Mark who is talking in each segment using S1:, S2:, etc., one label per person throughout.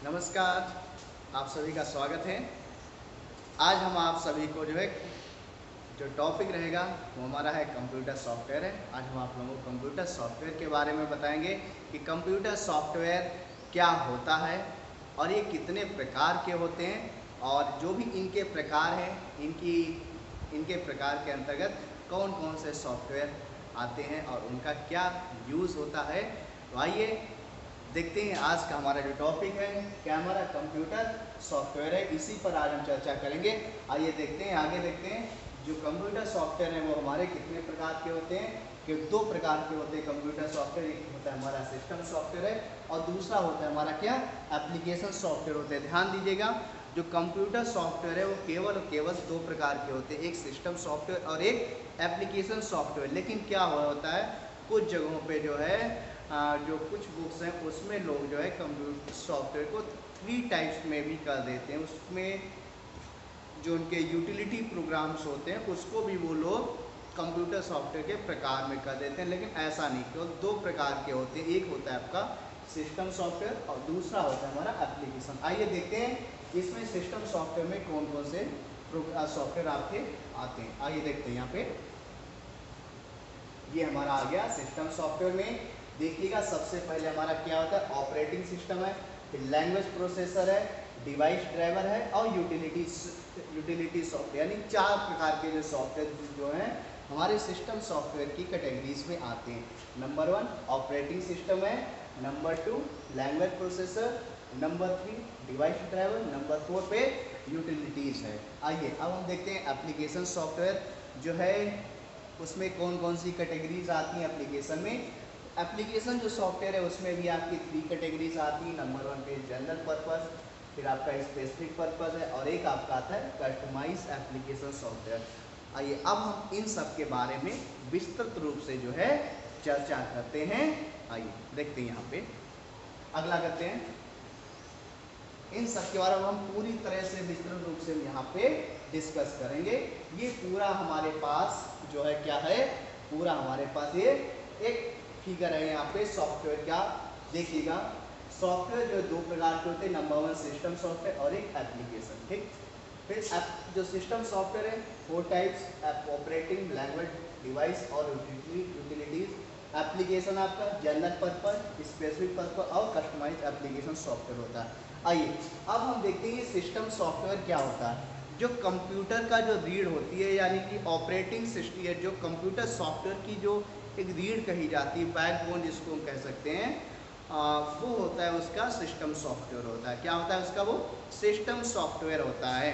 S1: नमस्कार, आप सभी का स्वागत है। आज हम आप सभी को जो टॉपिक रहेगा वो हमारा है कंप्यूटर सॉफ्टवेयर है। आज हम आप लोगों को कंप्यूटर सॉफ्टवेयर के बारे में बताएंगे कि कंप्यूटर सॉफ्टवेयर क्या होता है और ये कितने प्रकार के होते हैं और जो भी इनके प्रकार हैं इनके प्रकार के अंतर्गत कौन कौन से सॉफ्टवेयर आते हैं और उनका क्या यूज़ होता है। तो आइए देखते हैं आज का हमारा जो टॉपिक है क्या हमारा कंप्यूटर सॉफ्टवेयर है, इसी पर आज हम चर्चा करेंगे। आइए देखते हैं, आगे देखते हैं जो कंप्यूटर सॉफ्टवेयर है वो हमारे कितने प्रकार के होते हैं। कि दो प्रकार के होते हैं कंप्यूटर सॉफ्टवेयर, एक होता है हमारा सिस्टम सॉफ्टवेयर है और दूसरा होता है हमारा क्या एप्लीकेशन सॉफ्टवेयर होते हैं। ध्यान दीजिएगा, जो कंप्यूटर सॉफ्टवेयर है वो केवल दो प्रकार के होते हैं, एक सिस्टम सॉफ्टवेयर और एक एप्लीकेशन सॉफ्टवेयर। लेकिन क्या होता है कुछ जगहों पे जो है जो कुछ बुक्स हैं उसमें लोग जो है कंप्यूटर सॉफ्टवेयर को 3 टाइप्स में भी कर देते हैं। उसमें जो उनके यूटिलिटी प्रोग्राम्स होते हैं उसको भी वो लोग कंप्यूटर सॉफ्टवेयर के प्रकार में कर देते हैं, लेकिन ऐसा नहीं। केवल दो प्रकार के होते हैं, एक होता है आपका सिस्टम सॉफ्टवेयर और दूसरा होता है हमारा एप्लीकेशन। आइए देखते हैं इसमें सिस्टम सॉफ्टवेयर में कौन कौन से सॉफ्टवेयर आपके आते हैं। आइए देखते हैं, यहाँ पे ये हमारा आ गया सिस्टम सॉफ्टवेयर में। देखिएगा सबसे पहले हमारा क्या होता है ऑपरेटिंग सिस्टम है, फिर लैंग्वेज प्रोसेसर है, डिवाइस ड्राइवर है और यूटिलिटी सॉफ्टवेयर, यानी 4 प्रकार के जो सॉफ्टवेयर जो हैं हमारे सिस्टम सॉफ्टवेयर की कैटेगरीज में आते हैं। नंबर 1 ऑपरेटिंग सिस्टम है, number 2 language processor, number 3 device driver, number 4 पे यूटिलिटीज़ है। आइए अब हम देखते हैं एप्लीकेशन सॉफ्टवेयर जो है उसमें कौन कौन सी कैटेगरीज आती हैं एप्लीकेशन में। एप्लीकेशन जो सॉफ्टवेयर है उसमें भी आपकी 3 कैटेगरीज आती हैं। नंबर 1 पे जनरल पर्पस, फिर आपका स्पेसिफिक पर्पस है और एक आपका आता है कस्टमाइज एप्लीकेशन सॉफ्टवेयर। आइए अब हम इन सब के बारे में विस्तृत रूप से जो है चर्चा करते हैं। आइए देखते हैं, यहाँ पे अगला करते हैं, इन सब के बारे में हम पूरी तरह से विस्तृत रूप से यहाँ पे डिस्कस करेंगे। ये पूरा हमारे पास जो है क्या है, पूरा हमारे पास ये एक फिगर है यहाँ पे सॉफ्टवेयर का। देखिएगा सॉफ्टवेयर जो 2 प्रकार के होते हैं, नंबर 1 सिस्टम सॉफ्टवेयर और एक एप्लीकेशन। ठीक, फिर जो सिस्टम सॉफ्टवेयर है 4 टाइप्स, ऑपरेटिंग, लैंग्वेज, डिवाइस और यूटिलिटीज। एप्लीकेशन आपका जनरल पर्पस, स्पेसिफिक पर्पस और कस्टमाइज एप्लीकेशन सॉफ्टवेयर होता है। आइए अब हम देखते हैं सिस्टम सॉफ्टवेयर क्या होता है। जो कंप्यूटर का जो रीड होती है, यानी कि ऑपरेटिंग सिस्टम है, जो कंप्यूटर सॉफ्टवेयर की जो एक रीड कही जाती है, बैकबोन जिसको हम कह सकते हैं, वो होता है उसका सिस्टम सॉफ्टवेयर होता है। क्या होता है उसका, वो सिस्टम सॉफ्टवेयर होता है।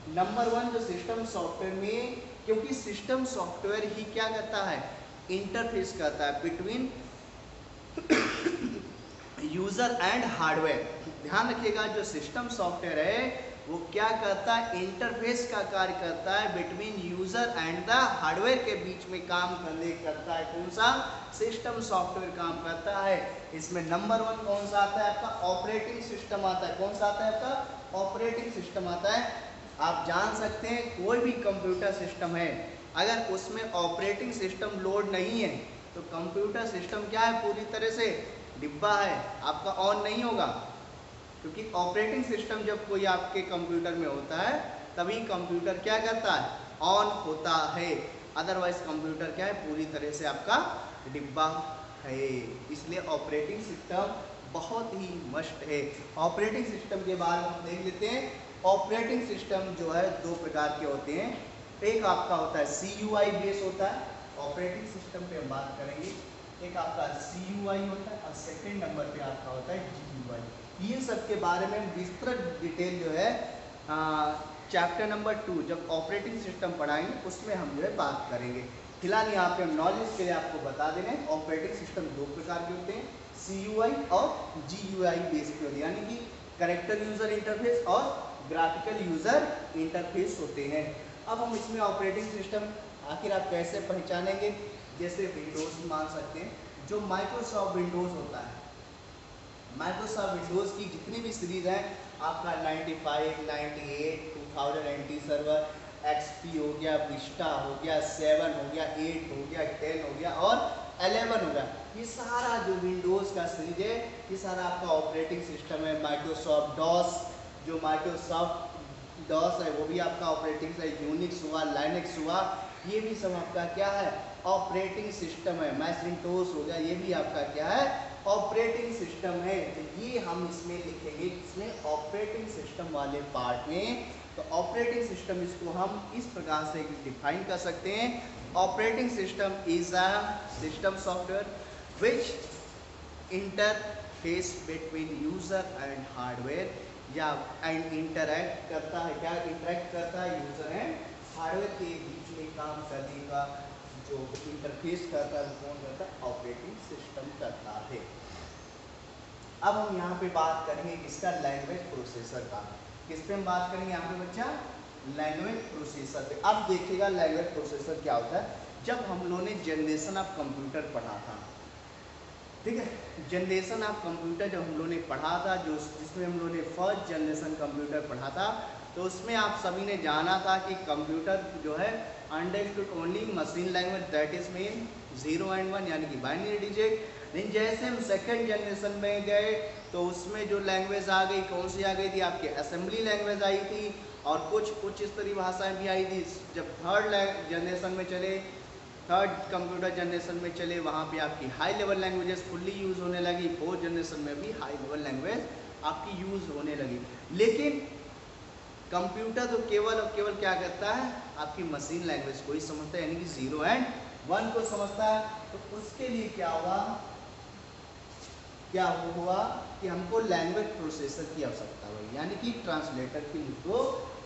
S1: नंबर 1 जो सिस्टम सॉफ्टवेयर में, क्योंकि सिस्टम सॉफ्टवेयर ही क्या करता है इंटरफेस करता है बिटवीन यूजर एंड हार्डवेयर। ध्यान रखिएगा जो सिस्टम सॉफ्टवेयर है वो क्या करता है इंटरफेस का कार्य करता है between user and the hardware के बीच में काम करता है। कौन सा सिस्टम सॉफ्टवेयर काम करता है इसमें। नंबर 1 कौन सा आता है आपका ऑपरेटिंग सिस्टम आता है। कौन सा आता है आपका ऑपरेटिंग सिस्टम आता है। आप जान सकते हैं कोई भी कंप्यूटर सिस्टम है अगर उसमें ऑपरेटिंग सिस्टम लोड नहीं है तो कंप्यूटर सिस्टम क्या है, पूरी तरह से डिब्बा है, आपका ऑन नहीं होगा। क्योंकि ऑपरेटिंग सिस्टम जब कोई आपके कंप्यूटर में होता है तभी कंप्यूटर क्या करता है ऑन होता है, अदरवाइज कंप्यूटर क्या है पूरी तरह से आपका डिब्बा है। इसलिए ऑपरेटिंग सिस्टम बहुत ही मस्ट है। ऑपरेटिंग सिस्टम के बारे में हम देख लेते हैं। ऑपरेटिंग सिस्टम जो है 2 प्रकार के होते हैं। एक आपका होता है CUI बेस होता है, ऑपरेटिंग सिस्टम पे हम बात करेंगे। एक आपका CUI होता है और सेकंड नंबर पे आपका होता है GUI। ये सब के बारे में विस्तृत डिटेल जो है चैप्टर नंबर 2 जब ऑपरेटिंग सिस्टम पढ़ाएंगे उसमें हम जो है बात करेंगे। फिलहाल यहाँ पे हम नॉलेज के लिए आपको बता दे रहे हैं ऑपरेटिंग सिस्टम 2 प्रकार के होते हैं, CUI और GUI बेस पे होते हैं, यानी कि कैरेक्टर यूजर इंटरफेस और ग्राफिकल यूजर इंटरफेस होते हैं। अब हम इसमें ऑपरेटिंग सिस्टम आखिर आप कैसे पहचानेंगे, जैसे विंडोज मान सकते हैं, जो माइक्रोसॉफ्ट विंडोज होता है, माइक्रोसॉफ्ट विंडोज की जितनी भी सीरीज है आपका 95, 98, 2000 NT सर्वर, XP हो गया, विस्टा हो गया, 7 हो गया, 8 हो गया, 10 हो गया और 11 हो गया, ये सारा जो विंडोज का सीरीज है ये सारा आपका ऑपरेटिंग सिस्टम है। माइक्रोसॉफ्ट डॉस, जो माइक्रोसॉफ्ट डॉस है वो भी आपका ऑपरेटिंग है। यूनिक्स हुआ, लाइनक्स हुआ, ये भी सब आपका क्या है, ऑपरेटिंग सिस्टम है। मैकिंटोश हो गया, ये भी आपका क्या है, ऑपरेटिंग सिस्टम है। तो ये हम इसमें लिखेंगे, इसमें ऑपरेटिंग सिस्टम वाले पार्ट में। तो ऑपरेटिंग सिस्टम इसको हम इस प्रकार से डिफाइन कर सकते हैं। Operating system is a system software which interface between user and hardware, या एंड इंटरैक्ट करता है, क्या इंटरैक्ट करता है यूजर एंड हार्डवेयर के बीच में काम करने का जो इंटरफेस करता है वो कौन करता है, ऑपरेटिंग सिस्टम करता है। अब हम यहाँ पे बात करेंगे किसका, लैंग्वेज प्रोसेसर का। किस पे हम बात करेंगे यहाँ पे बच्चा, लैंग्वेज प्रोसेसर पे। अब देखिएगा लैंग्वेज प्रोसेसर क्या होता है। जब हम लोगों ने जनरेशन ऑफ कंप्यूटर पढ़ा था, ठीक है, जनरेशन ऑफ कंप्यूटर जब हम लोगों ने पढ़ा था, जो जिसमें हम लोगों ने फर्स्ट जनरेशन कंप्यूटर पढ़ा था, तो उसमें आप सभी ने जाना था कि कंप्यूटर जो है understood only machine language, that is mean 0 and 1 यानी कि बाइनरी डिजिट। लेकिन जैसे हम सेकेंड जनरेशन में गए तो उसमें जो लैंग्वेज आ गई, कौन सी आ गई थी, आपके असेंबली लैंग्वेज आई थी और कुछ उच्च स्तरीय भाषाएं भी आई थी। जब थर्ड जनरेशन में चले, थर्ड कंप्यूटर जनरेशन में चले, वहाँ पे आपकी high level languages fully use होने लगी। फोर्थ जनरेशन में भी हाई लेवल लैंग्वेज आपकी यूज़ होने लगी। लेकिन कंप्यूटर तो केवल और केवल क्या करता है, आपकी मशीन लैंग्वेज को ही समझता है, यानी कि 0 and 1 को समझता है। तो उसके लिए क्या हुआ कि हमको लैंग्वेज प्रोसेसर की आवश्यकता हुई, यानी कि ट्रांसलेटर की हमको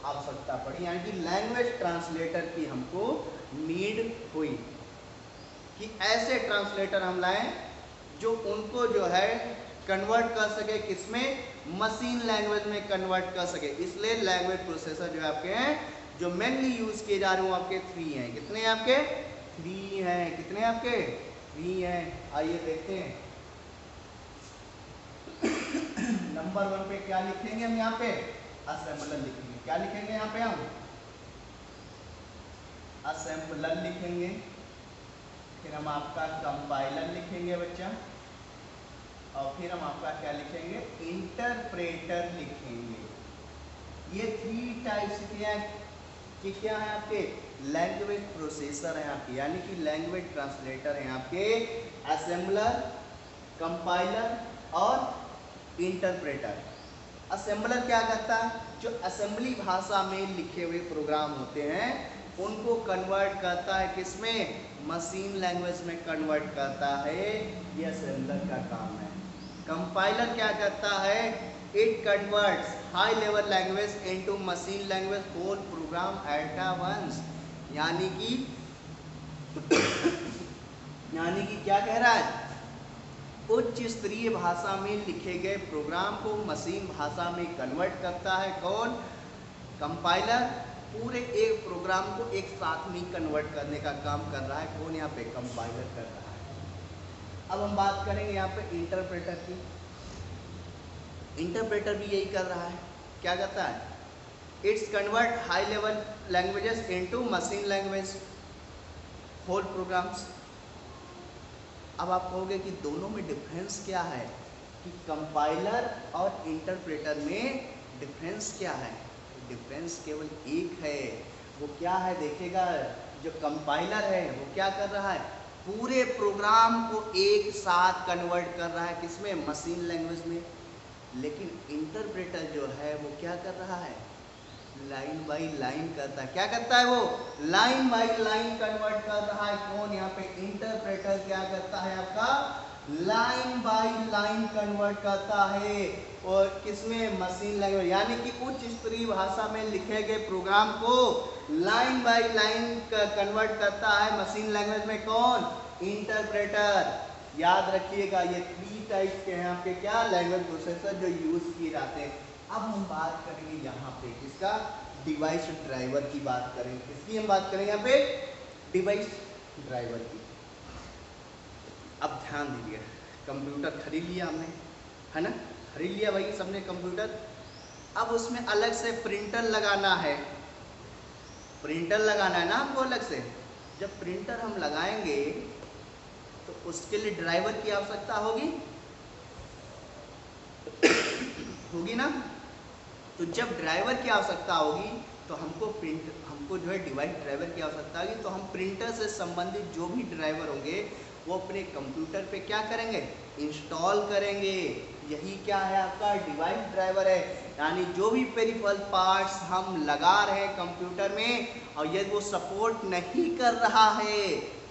S1: आवश्यकता पड़ी, यानी कि लैंग्वेज ट्रांसलेटर की हमको नीड हुई कि ऐसे ट्रांसलेटर हम लाएं जो उनको जो है कन्वर्ट कर सके, किसमें, मशीन लैंग्वेज में कन्वर्ट कर सके। इसलिए लैंग्वेज प्रोसेसर जो आपके हैं, जो मेनली यूज किए जा रहे हैं वो आपके 3 हैं। कितने आपके 3 हैं, कितने आपके 3 हैं। आइए देखते हैं। नंबर 1 पे क्या लिखेंगे हम, यहाँ पे असेंबलर लिखेंगे। क्या लिखेंगे यहाँ पे हम, असेंबलर लिखेंगे। फिर हम आपका कंपाइलर लिखेंगे बच्चा, और फिर हम आपका क्या लिखेंगे, इंटरप्रेटर लिखेंगे। ये 3 टाइप्स के क्या है आपके, लैंग्वेज प्रोसेसर है आपके, यानी कि लैंग्वेज ट्रांसलेटर है आपके, असेंबलर, कंपाइलर और इंटरप्रेटर। असेंबलर क्या करता है, जो असेंबली भाषा में लिखे हुए प्रोग्राम होते हैं उनको कन्वर्ट करता है, किसमें, मशीन लैंग्वेज में कन्वर्ट करता है। ये असेंबलर का काम है। कंपाइलर क्या करता है, it converts high level language into machine language whole program at once, यानी कि क्या कह रहा है, उच्च स्तरीय भाषा में लिखे गए प्रोग्राम को मशीन भाषा में कन्वर्ट करता है। कौन, कंपाइलर। पूरे एक प्रोग्राम को एक साथ में कन्वर्ट करने का काम कर रहा है, कौन, यहाँ पे कंपाइलर कर रहा है। अब हम बात करेंगे यहाँ पे इंटरप्रेटर की। इंटरप्रेटर भी यही कर रहा है, क्या करता है, it's convert high level languages into machine language whole programs. अब आप कहोगे कि दोनों में डिफरेंस क्या है, कि कंपाइलर और इंटरप्रेटर में डिफरेंस क्या है। डिफरेंस केवल एक है, वो क्या है, देखेगा, जो कंपाइलर है वो क्या कर रहा है, पूरे प्रोग्राम को एक साथ कन्वर्ट कर रहा है, किसमें, मशीन लैंग्वेज में। लेकिन इंटरप्रेटर जो है वो क्या कर रहा है, लाइन बाय लाइन करता है। क्या करता है वो, लाइन बाय लाइन कन्वर्ट कर रहा है। कौन, यहाँ पे इंटरप्रेटर क्या करता है आपका, लाइन बाय लाइन कन्वर्ट करता है, और किसमें, मशीन लैंग्वेज, यानी कि उच्च स्तरीय भाषा में लिखे गए प्रोग्राम को लाइन बाय लाइन कन्वर्ट करता है मशीन लैंग्वेज में। कौन, इंटरप्रेटर। याद रखिएगा ये 3 टाइप के हैं आपके क्या, लैंग्वेज प्रोसेसर जो यूज किए जाते हैं। अब हम बात करेंगे यहाँ पे किसका, डिवाइस ड्राइवर की बात करेंगे। किसकी हम बात करेंगे यहाँ पे, डिवाइस ड्राइवर की। अब ध्यान दीजिए, कंप्यूटर खरीद लिया हमने, है ना, खरीद लिया भाई सबने कंप्यूटर। अब उसमें अलग से प्रिंटर लगाना है, प्रिंटर लगाना है ना हमको अलग से। जब प्रिंटर हम लगाएंगे तो उसके लिए ड्राइवर की आवश्यकता होगी होगी ना। तो जब ड्राइवर की आवश्यकता होगी तो हमको जो है डिवाइस ड्राइवर की आवश्यकता होगी। तो हम प्रिंटर से संबंधित जो भी ड्राइवर होंगे वो अपने कंप्यूटर पे क्या करेंगे, इंस्टॉल करेंगे। यही क्या है, आपका डिवाइस ड्राइवर है। यानी जो भी पेरिफेरल पार्ट्स हम लगा रहे हैं कंप्यूटर में और यदि वो सपोर्ट नहीं कर रहा है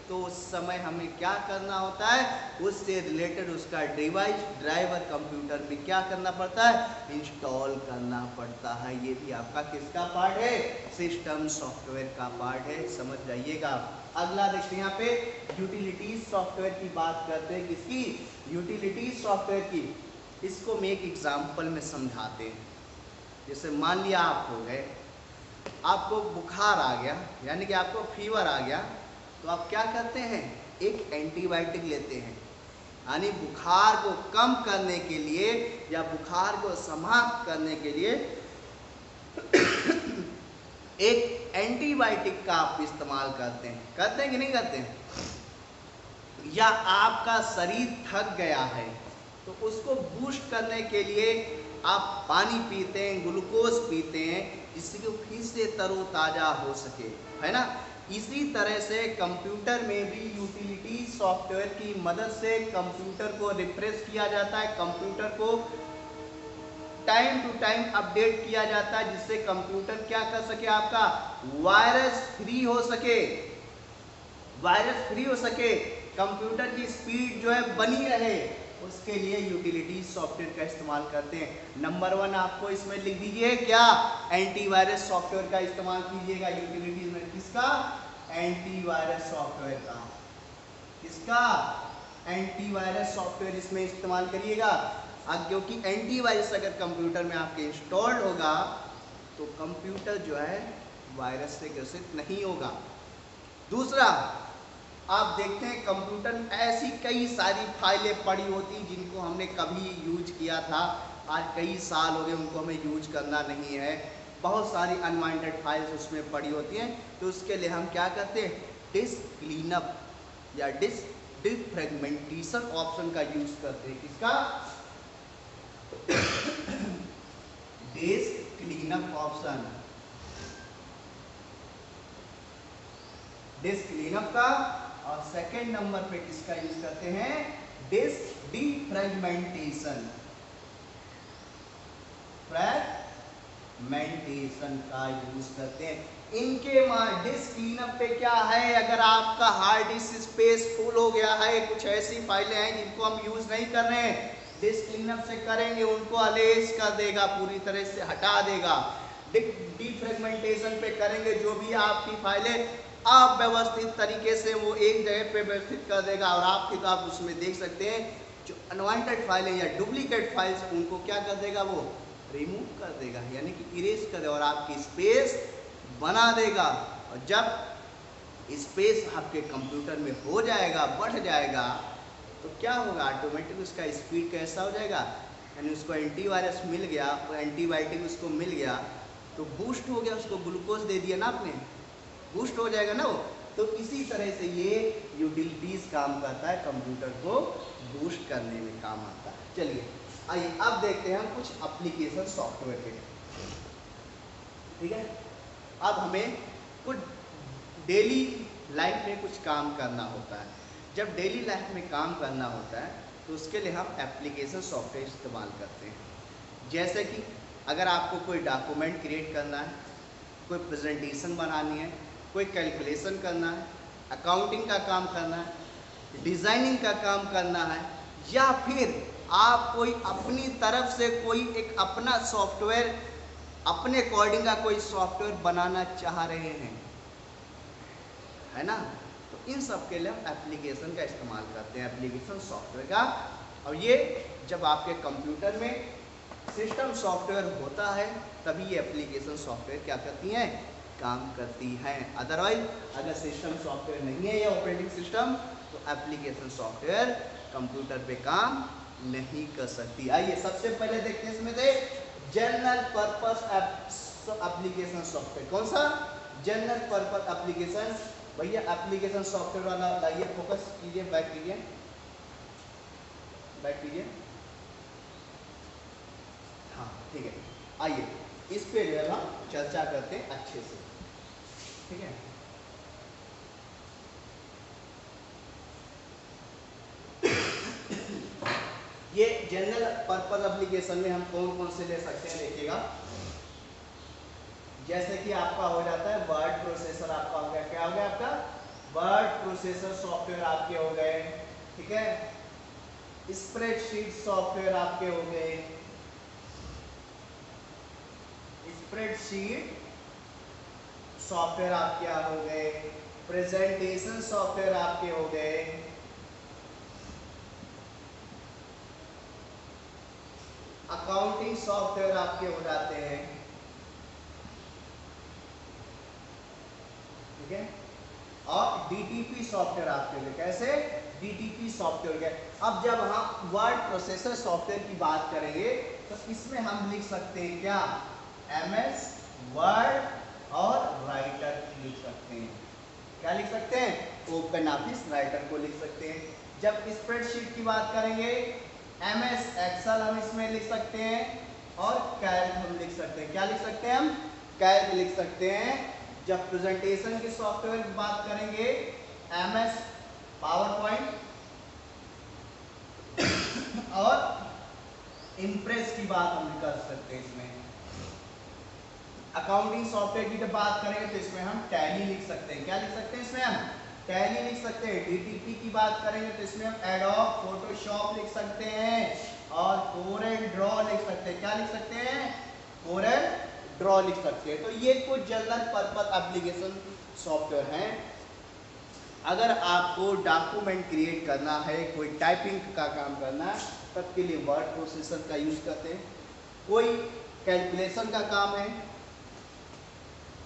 S1: तो उस समय हमें क्या करना होता है, उससे रिलेटेड उसका डिवाइस ड्राइवर कंप्यूटर में क्या करना पड़ता है, इंस्टॉल करना पड़ता है। ये भी आपका किसका पार्ट है, सिस्टम सॉफ्टवेयर का पार्ट है, समझ जाइएगा। अगला देखते हैं यहाँ पे यूटिलिटीज सॉफ्टवेयर की बात करते हैं। किसकी, यूटिलिटीज सॉफ्टवेयर की। इसको मैं एक एग्जाम्पल में समझाते हैं। जैसे मान लिया आप हो गए, आपको बुखार आ गया, यानी कि आपको फीवर आ गया, तो आप क्या करते हैं, एक एंटीबायोटिक लेते हैं। यानी बुखार को कम करने के लिए या बुखार को समाप्त करने के लिए एक एंटीबायोटिक का आप इस्तेमाल करते हैं कि नहीं करते हैं। या आपका शरीर थक गया है तो उसको बूस्ट करने के लिए आप पानी पीते हैं, ग्लूकोज पीते हैं, जिससे कि फिर से तरोताजा हो सके, है ना। इसी तरह से कंप्यूटर में भी यूटिलिटी सॉफ्टवेयर की मदद से कंप्यूटर को रिफ्रेश किया जाता है, कंप्यूटर को टाइम टू टाइम अपडेट किया जाता है, जिससे कंप्यूटर क्या कर सके, आपका वायरस फ्री हो सके, वायरस फ्री हो सके, कंप्यूटर की स्पीड जो है बनी रहे, उसके लिए यूटिलिटी सॉफ्टवेयर का इस्तेमाल करते हैं। नंबर 1 आपको इसमें लिख दीजिए, क्या, एंटीवायरस सॉफ्टवेयर का इस्तेमाल कीजिएगा यूटिलिटीज में। किसका, एंटीवायरस सॉफ्टवेयर का। किसका, एंटीवायरस सॉफ्टवेयर इसमें इस्तेमाल करिएगा। क्योंकि एंटीवायरस अगर कंप्यूटर में आपके इंस्टॉल्ड होगा तो कंप्यूटर जो है वायरस से ग्रसित नहीं होगा। दूसरा, आप देखते हैं कंप्यूटर में ऐसी कई सारी फाइलें पड़ी होती जिनको हमने कभी यूज किया था, आज कई साल हो गए उनको हमें यूज करना नहीं है। बहुत सारी अनवांटेड फाइल्स उसमें पड़ी होती हैं, तो उसके लिए हम क्या करते हैं, डिस्क क्लीनअप या डिस्क डिफ्रेगमेंटेशन ऑप्शन का यूज करते हैं। किसका, disc cleanup option, disc cleanup का। और सेकेंड नंबर पे किसका यूज करते हैं, डिस्क डिफ्रेगमेंटेशन, फ्रेगमेंटेशन का यूज करते हैं। इनके डिस्क क्लीनअप पे क्या है, अगर आपका हार्ड डिस्क स्पेस फुल हो गया है, कुछ ऐसी फाइलें हैं जिनको हम यूज नहीं कर रहे हैं, डिस्क क्लीनअप से करेंगे उनको अलेज कर देगा, पूरी तरह से हटा देगा। डिफ्रेगमेंटेशन पे करेंगे, जो भी आपकी फाइलें अव्यवस्थित तरीके से वो एक जगह पे व्यवस्थित कर देगा, और आप उसमें देख सकते हैं जो अनवांटेड फाइलें या डुप्लीकेट फाइल्स उनको क्या कर देगा, वो रिमूव कर देगा, यानी कि इरेज कर देगा और आपकी स्पेस बना देगा। और जब स्पेस आपके कंप्यूटर में हो जाएगा, बढ़ जाएगा, तो क्या होगा, ऑटोमेटिक उसका स्पीड कैसा हो जाएगा, यानी उसको एंटीवायरस मिल गया, वो एंटीबायोटिक उसको मिल गया तो बूस्ट हो गया, उसको ग्लूकोज दे दिया ना आपने, बूस्ट हो जाएगा ना वो। तो इसी तरह से ये यूटिलिटीज काम करता है, कंप्यूटर को बूस्ट करने में काम आता है। चलिए आइए अब देखते हैं हम कुछ एप्लीकेशन सॉफ्टवेयर के, ठीक है। अब हमें कुछ डेली लाइफ में कुछ काम करना होता है। जब डेली लाइफ में काम करना होता है तो उसके लिए हम एप्लीकेशन सॉफ्टवेयर इस्तेमाल करते हैं। जैसे कि अगर आपको कोई डॉक्यूमेंट क्रिएट करना है, कोई प्रेजेंटेशन बनानी है, कोई कैलकुलेशन करना है, अकाउंटिंग का काम करना है, डिज़ाइनिंग का काम करना है, या फिर आप कोई अपनी तरफ से कोई एक अपना सॉफ्टवेयर अपने अकॉर्डिंग का कोई सॉफ्टवेयर बनाना चाह रहे हैं, है ना, तो इन सब के लिए हम एप्लीकेशन का इस्तेमाल करते हैं, एप्लीकेशन सॉफ्टवेयर का। और ये जब आपके कंप्यूटर में सिस्टम सॉफ्टवेयर होता है तभी ये एप्लीकेशन सॉफ्टवेयर क्या करती हैं, काम करती हैं। अदरवाइज अगर सिस्टम सॉफ्टवेयर नहीं है या ऑपरेटिंग सिस्टम, तो एप्लीकेशन सॉफ्टवेयर कंप्यूटर पे काम नहीं कर सकती। आइए सबसे पहले देखते हैं इसमें से जनरल पर्पस एप्लीकेशन सॉफ्टवेयर। कौन सा, जनरल पर्पस एप्लीकेशन भैया एप्लीकेशन सॉफ्टवेयर वाला लाइए, फोकस कीजिए, बैक कीजिए, बैक कीजिए। हाँ ठीक है, आइए इस पे जो है हम चर्चा करते हैं अच्छे से, ठीक है। ये जनरल पर्पज एप्लीकेशन में हम कौन कौन से ले सकते हैं, देखिएगा। जैसे कि आपका हो जाता है वर्ड प्रोसेसर, आपका हो गया, क्या हो गया आपका वर्ड प्रोसेसर सॉफ्टवेयर आपके हो गए, ठीक है। स्प्रेडशीट सॉफ्टवेयर आपके हो गए, स्प्रेडशीट सॉफ्टवेयर आपके हो गए, प्रेजेंटेशन सॉफ्टवेयर आपके हो गए, अकाउंटिंग सॉफ्टवेयर आपके हो जाते हैं, ठीक है। और डीटीपी सॉफ्टवेयर आपके लिए, कैसे डीटीपी सॉफ्टवेयर गए। अब जब हम वर्ड प्रोसेसर सॉफ्टवेयर की बात करेंगे तो इसमें हम लिख सकते हैं क्या, एमएस वर्ड और राइटर लिख सकते हैं, क्या लिख सकते हैं, ओपन ऑफिस राइटर को लिख सकते हैं। जब स्प्रेडशीट की बात करेंगे एमएस एक्सेल हम इसमें लिख सकते हैं और कैल्क हम लिख सकते हैं, क्या लिख सकते हैं हम, कैल्क लिख सकते हैं। जब प्रेजेंटेशन के सॉफ्टवेयर की बात करेंगे एमएस पावर पॉइंट और इम्प्रेस की बात हम कर सकते हैं इसमें। अकाउंटिंग सॉफ्टवेयर की जब बात करेंगे तो इसमें हम टैली लिख सकते हैं, क्या लिख सकते हैं इसमें हम टैली लिख सकते हैं। डीटीपी की बात करेंगे तो इसमें हम एडोब फोटोशॉप लिख सकते हैं और कोरेल ड्रॉ लिख सकते हैं, क्या लिख सकते हैं, कोरेल ड्रॉ लिख सकते हैं। तो ये कुछ जनरल पर्पस एप्लीकेशन सॉफ्टवेयर हैं। अगर आपको डॉक्यूमेंट क्रिएट करना है, कोई टाइपिंग का काम करना है, तब के लिए वर्ड प्रोसेसर का यूज करते हैं। कोई कैलकुलेशन का काम है,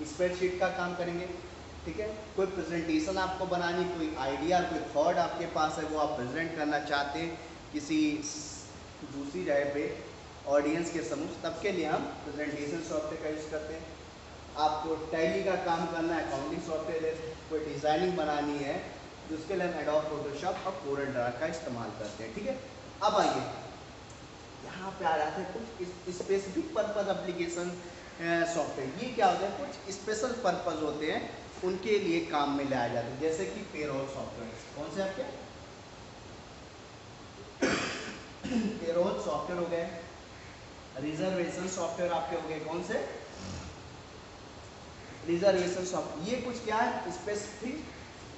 S1: स्प्रेडशीट का काम करेंगे, ठीक है। कोई प्रेजेंटेशन आपको बनानी, कोई आइडिया, कोई थॉट आपके पास है, वो आप प्रेजेंट करना चाहते हैं किसी दूसरी जगह पे ऑडियंस के समूह, तब के लिए हम प्रेजेंटेशन सॉफ्टवेयर का यूज़ करते हैं। आपको टैली का काम करना है, अकाउंटिंग सॉफ्टवेयर, कोई डिज़ाइनिंग बनानी है तो उसके लिए हम एडोब फोटोशॉप और कोरेल ड्रॉ का इस्तेमाल करते हैं, ठीक है। अब आइए यहाँ पे आ जाते हैं कुछ स्पेसिफिक पर्पज एप्लीकेशन सॉफ्टवेयर। ये क्या होता है, कुछ स्पेशल पर्पज होते हैं, उनके लिए काम में लाया जाता है। जैसे कि पेरोल सॉफ्टवेयर, कौन से आपके पेरोल सॉफ्टवेयर हो गए, रिजर्वेशन सॉफ्टवेयर आपके हो गए, कौन से रिजर्वेशन सॉफ्टवेयर। ये कुछ क्या है, स्पेसिफिक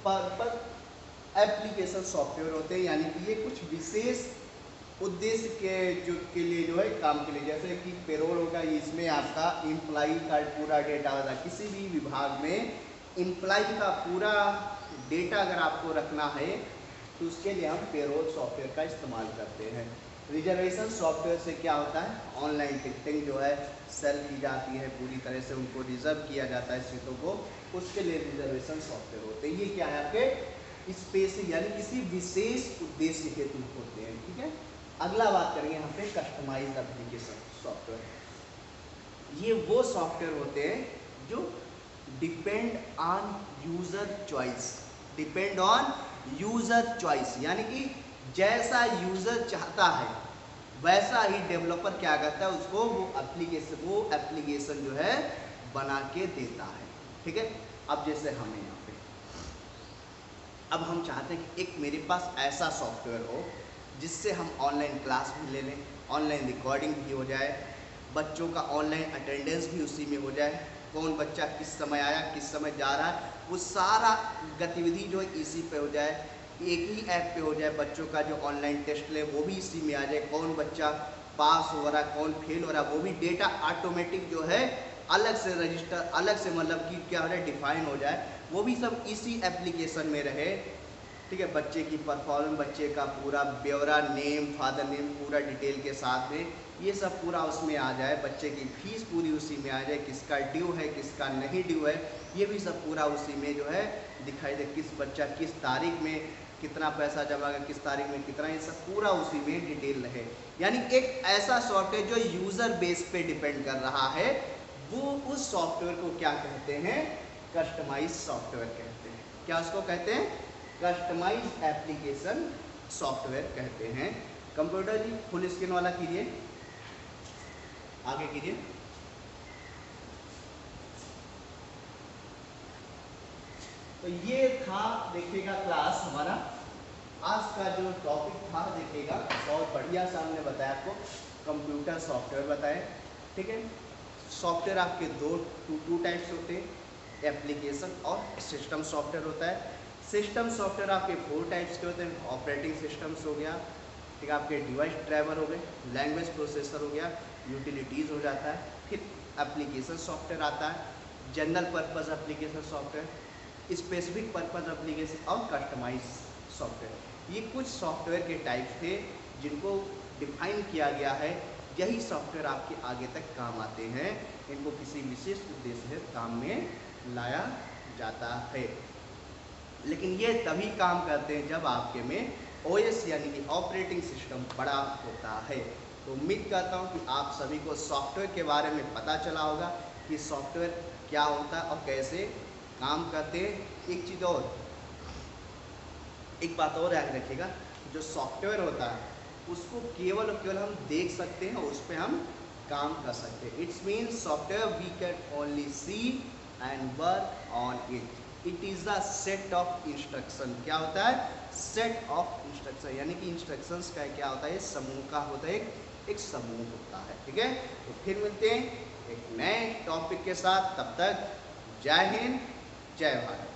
S1: पर्पज एप्लीकेशन सॉफ्टवेयर होते हैं, यानी कि ये कुछ विशेष उद्देश्य के लिए जो है काम के लिए। जैसे कि पेरोल होगा, इसमें आपका एम्प्लॉय का पूरा डेटा होगा, किसी भी विभाग में एम्प्लॉय का पूरा डेटा अगर आपको रखना है तो उसके लिए हम पेरोल सॉफ्टवेयर का इस्तेमाल करते हैं। रिजर्वेशन सॉफ्टवेयर से क्या होता है, ऑनलाइन टिकटिंग जो है सेल की जाती है, पूरी तरह से उनको रिजर्व किया जाता है सीटों को, उसके लिए रिजर्वेशन सॉफ्टवेयर होते हैं। ये क्या है आपके स्पेसिफिक यानी किसी विशेष उद्देश्य हेतु होते हैं, ठीक है। अगला बात करेंगे यहाँ पे कस्टमाइज्ड एप्लीकेशन सॉफ्टवेयर। ये वो सॉफ्टवेयर होते हैं जो depend on user choice, depend on user choice, यानी कि जैसा यूजर चाहता है वैसा ही डेवलपर क्या करता है, उसको वो एप्लीकेशन जो है बना के देता है, ठीक है। अब जैसे हमें यहाँ पे अब हम चाहते हैं कि एक मेरे पास ऐसा सॉफ्टवेयर हो जिससे हम ऑनलाइन क्लास भी ले लें, ऑनलाइन रिकॉर्डिंग भी हो जाए, बच्चों का ऑनलाइन अटेंडेंस भी उसी में हो जाए, कौन बच्चा किस समय आया किस समय जा रहा है वो सारा गतिविधि जो है इसी पे हो जाए, एक ही ऐप पे हो जाए, बच्चों का जो ऑनलाइन टेस्ट ले वो भी इसी में आ जाए, कौन बच्चा पास हो रहा है कौन फेल हो रहा है वो भी डेटा ऑटोमेटिक जो है अलग से रजिस्टर, अलग से मतलब कि क्या हो जाए डिफाइन हो जाए, वो भी सब इसी एप्लीकेशन में रहे, ठीक है। बच्चे की परफॉर्मेंस, बच्चे का पूरा ब्यौरा, नेम, फादर नेम पूरा डिटेल के साथ में ये सब पूरा उसमें आ जाए, बच्चे की फीस पूरी उसी में आ जाए, किसका ड्यू है किसका नहीं ड्यू है ये भी सब पूरा उसी में जो है दिखाई दे, किस बच्चा किस तारीख में कितना पैसा जमा कर, किस तारीख में कितना, ये सब पूरा उसी में डिटेल रहे। यानी एक ऐसा सॉफ्टवेयर जो यूज़र बेस पे डिपेंड कर रहा है वो उस सॉफ्टवेयर को क्या कहते हैं, कस्टमाइज सॉफ्टवेयर कहते हैं, क्या उसको कहते हैं? कस्टमाइज एप्लीकेशन सॉफ्टवेयर कहते हैं। कंप्यूटर जी फुल स्क्रीन वाला कीजिए, आगे कीजिए। तो ये था देखिएगा क्लास हमारा आज का जो टॉपिक था, देखिएगा बहुत बढ़िया से हमने बताया आपको, कंप्यूटर सॉफ्टवेयर बताए, ठीक है। सॉफ्टवेयर आपके टू टाइप्स होते हैं, एप्लीकेशन और सिस्टम सॉफ्टवेयर होता है। सिस्टम सॉफ्टवेयर आपके 4 टाइप्स के होते हैं, ऑपरेटिंग सिस्टम्स हो गया, ठीक है, आपके डिवाइस ड्राइवर हो गए, लैंग्वेज प्रोसेसर हो गया, यूटिलिटीज़ हो जाता है, फिर एप्लीकेशन सॉफ्टवेयर आता है, general purpose application software, specific purpose application और कस्टमाइज सॉफ्टवेयर। ये कुछ सॉफ्टवेयर के टाइप थे जिनको डिफाइन किया गया है। यही सॉफ्टवेयर आपके आगे तक काम आते हैं, इनको किसी विशिष्ट उद्देश्य से काम में लाया जाता है। लेकिन ये तभी काम करते हैं जब आपके में ओएस यानी कि ऑपरेटिंग सिस्टम बड़ा होता है। तो उम्मीद करता हूँ कि आप सभी को सॉफ्टवेयर के बारे में पता चला होगा कि सॉफ्टवेयर क्या होता है और कैसे काम करते हैं। एक चीज़ और, एक बात और याद रखिएगा, जो सॉफ्टवेयर होता है उसको केवल और केवल हम देख सकते हैं और उस पर हम काम कर सकते हैं। It's mean software we can only see and work on it. It is the set of instruction. क्या होता है? सेट ऑफ इंस्ट्रक्शन, यानी कि इंस्ट्रक्शंस का क्या होता है? समूह का होता है, एक समूह होता है, ठीक है। तो फिर मिलते हैं एक नए टॉपिक के साथ, तब तक जय हिंद, जय भारत।